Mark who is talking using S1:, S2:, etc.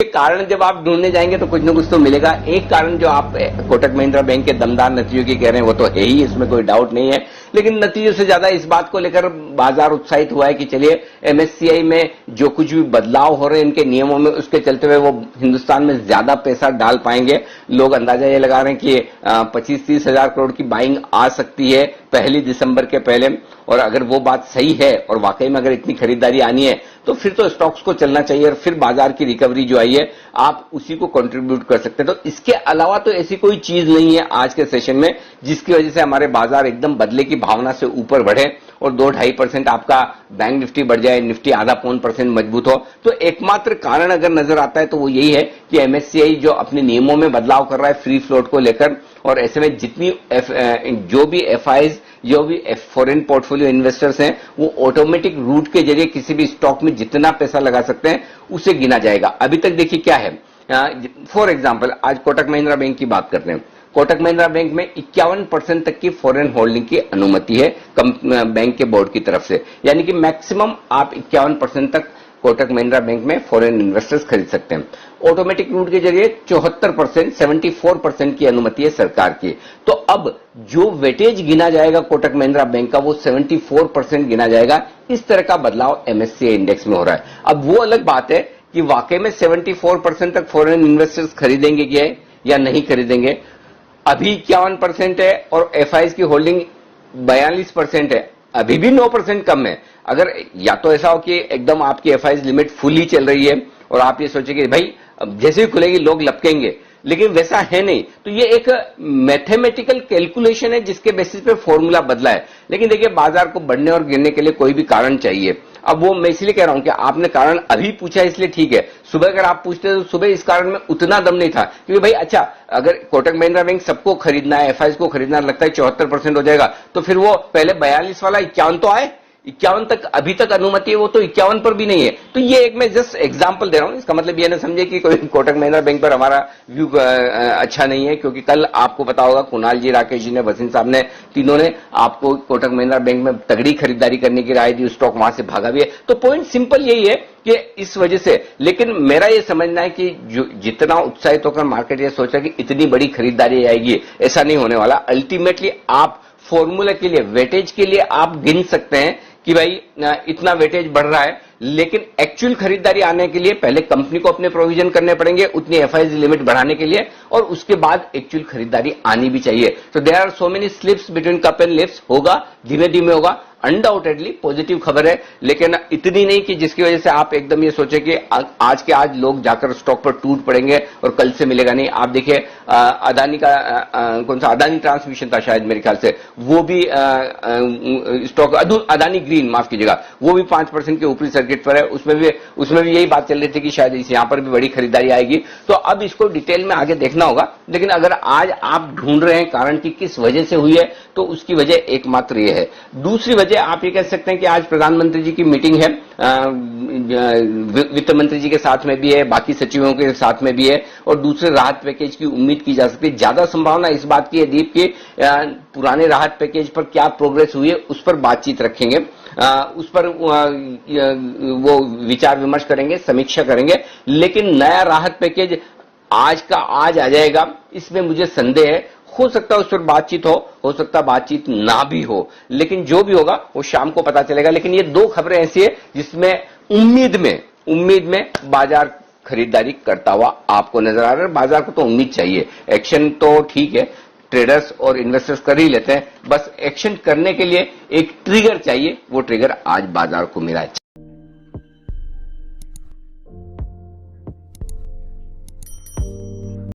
S1: कारण जब आप ढूंढने जाएंगे तो कुछ न कुछ तो मिलेगा। एक कारण जो आप कोटक महिंद्रा बैंक के दमदार नतीजों की कह रहे हैं वो तो है ही, इसमें कोई डाउट नहीं है, लेकिन नतीजों से ज्यादा इस बात को लेकर बाजार उत्साहित हुआ है कि चलिए एमएससीआई में जो कुछ भी बदलाव हो रहे हैं इनके नियमों में, उसके चलते हुए वो हिंदुस्तान में ज्यादा पैसा डाल पाएंगे। लोग अंदाजा ये लगा रहे हैं कि 25-30 हजार करोड़ की बाइंग आ सकती है 1 दिसंबर के पहले, और अगर वो बात सही है और वाकई में अगर इतनी खरीदारी आनी है तो फिर तो स्टॉक्स को चलना चाहिए और फिर बाजार की रिकवरी जो आई है आप उसी को कंट्रीब्यूट कर सकते हैं। तो इसके अलावा तो ऐसी कोई चीज नहीं है आज के सेशन में जिसकी वजह से हमारे बाजार एकदम बदले की भावना से ऊपर बढ़े और 2-2.5% आपका बैंक निफ्टी बढ़ जाए, निफ्टी आधा पौन % मजबूत हो। तो एकमात्र कारण अगर नजर आता है तो वो यही है कि एमएससीआई जो अपने नियमों में बदलाव कर रहा है फ्री फ्लोट को लेकर, और ऐसे में जितनी जो भी एफआईज जो भी फॉरेन पोर्टफोलियो इन्वेस्टर्स हैं वो ऑटोमेटिक रूट के जरिए किसी भी स्टॉक में जितना पैसा लगा सकते हैं उसे गिना जाएगा। अभी तक देखिए क्या है, फॉर एग्जांपल आज कोटक महिंद्रा बैंक की बात करते हैं। कोटक महिंद्रा बैंक में 51% तक की फॉरेन होल्डिंग की अनुमति है बैंक के बोर्ड की तरफ से, यानी कि मैक्सिमम आप 51% तक कोटक महिंद्रा बैंक में फॉरेन इन्वेस्टर्स खरीद सकते हैं। ऑटोमेटिक रूट के जरिए 74%, 74% की अनुमति है सरकार की। तो अब जो वेटेज गिना जाएगा कोटक महिंद्रा बैंक का वो 74% गिना जाएगा। इस तरह का बदलाव एमएससीआई इंडेक्स में हो रहा है। अब वो अलग बात है कि वाकई में 74% तक फॉरेन इन्वेस्टर्स खरीदेंगे क्या या नहीं खरीदेंगे। अभी 51% है और एफआईज की होल्डिंग 42% है, अभी भी 9% कम है। अगर या तो ऐसा हो कि एकदम आपकी एफआईज लिमिट फुली चल रही है और आप ये सोचे कि भाई जैसे ही खुलेगी लोग लपकेंगे, लेकिन वैसा है नहीं। तो ये एक मैथमेटिकल कैलकुलेशन है जिसके बेसिस पे फॉर्मूला बदला है। लेकिन देखिए बाजार को बढ़ने और गिरने के लिए कोई भी कारण चाहिए। अब वो मैं इसलिए कह रहा हूं कि आपने कारण अभी पूछा इसलिए ठीक है, सुबह अगर आप पूछते तो सुबह इस कारण में उतना दम नहीं था, क्योंकि भाई अच्छा अगर कोटक महिंद्रा बैंक सबको खरीदना है, एफआईज को खरीदना लगता है 74% हो जाएगा, तो फिर वो पहले 42 वाला 51 तो आए, 51 तक अभी तक अनुमति है, वो तो 51 पर भी नहीं है। तो ये एक मैं जस्ट एग्जांपल दे रहा हूं, इसका मतलब ये ना समझे कि कोई कोटक महिंद्रा बैंक पर हमारा व्यू अच्छा नहीं है, क्योंकि कल आपको पता होगा कुणाल जी, राकेश जी ने, वसीम साहब ने, तीनों ने आपको कोटक महिंद्रा बैंक में तगड़ी खरीदारी करने की राय दी, स्टॉक वहां से भागा भी है। तो पॉइंट सिंपल यही है कि इस वजह से, लेकिन मेरा ये समझना है कि जितना उत्साहित होकर मार्केट ये सोचा कि इतनी बड़ी खरीदारी आएगी, ऐसा नहीं होने वाला। अल्टीमेटली आप फॉर्मूला के लिए, वेटेज के लिए आप गिन सकते हैं कि भाई इतना वेटेज बढ़ रहा है, लेकिन एक्चुअल खरीदारी आने के लिए पहले कंपनी को अपने प्रोविजन करने पड़ेंगे उतनी एफआईज लिमिट बढ़ाने के लिए, और उसके बाद एक्चुअल खरीदारी आनी भी चाहिए। तो there are so many slips between cup and lips, होगा धीमे धीमे होगा, अनडाउटेडली पॉजिटिव खबर है, लेकिन इतनी नहीं कि जिसकी वजह से आप एकदम ये सोचे कि आज के आज लोग जाकर स्टॉक पर टूट पड़ेंगे और कल से मिलेगा नहीं। आप देखिए अदानी का कौन सा अदानी ट्रांसमिशन था शायद मेरे ख्याल से, वो भी स्टॉक अदानी ग्रीन माफ कीजिएगा, वो भी 5% के ऊपरी सर्किट पर है। उसमें भी यही बात चल रही थी कि शायद इस यहां पर भी बड़ी खरीदारी आएगी। तो अब इसको डिटेल में आगे देखना होगा, लेकिन अगर आज आप ढूंढ रहे हैं कारण की किस वजह से हुई है तो उसकी वजह एकमात्र ये है। दूसरी वजह आप ये कह सकते हैं कि आज प्रधानमंत्री जी की मीटिंग है, वित्त मंत्री जी के साथ में भी है, बाकी सचिवों के साथ में भी है, और दूसरे राहत पैकेज की उम्मीद की जा सकती है। ज्यादा संभावना इस बात की है दीप के पुराने राहत पैकेज पर क्या प्रोग्रेस हुई है उस पर बातचीत रखेंगे, उस पर वो विचार विमर्श करेंगे, समीक्षा करेंगे। लेकिन नया राहत पैकेज आज का आज आ जाएगा इसमें मुझे संदेह है। हो सकता है उस पर बातचीत हो सकता है बातचीत ना भी हो, लेकिन जो भी होगा वो शाम को पता चलेगा। लेकिन ये दो खबरें ऐसी है जिसमें उम्मीद में बाजार खरीदारी करता हुआ आपको नजर आ रहा है। बाजार को तो उम्मीद चाहिए, एक्शन तो ठीक है ट्रेडर्स और इन्वेस्टर्स कर ही लेते हैं, बस एक्शन करने के लिए एक ट्रिगर चाहिए, वो ट्रिगर आज बाजार को मिला है।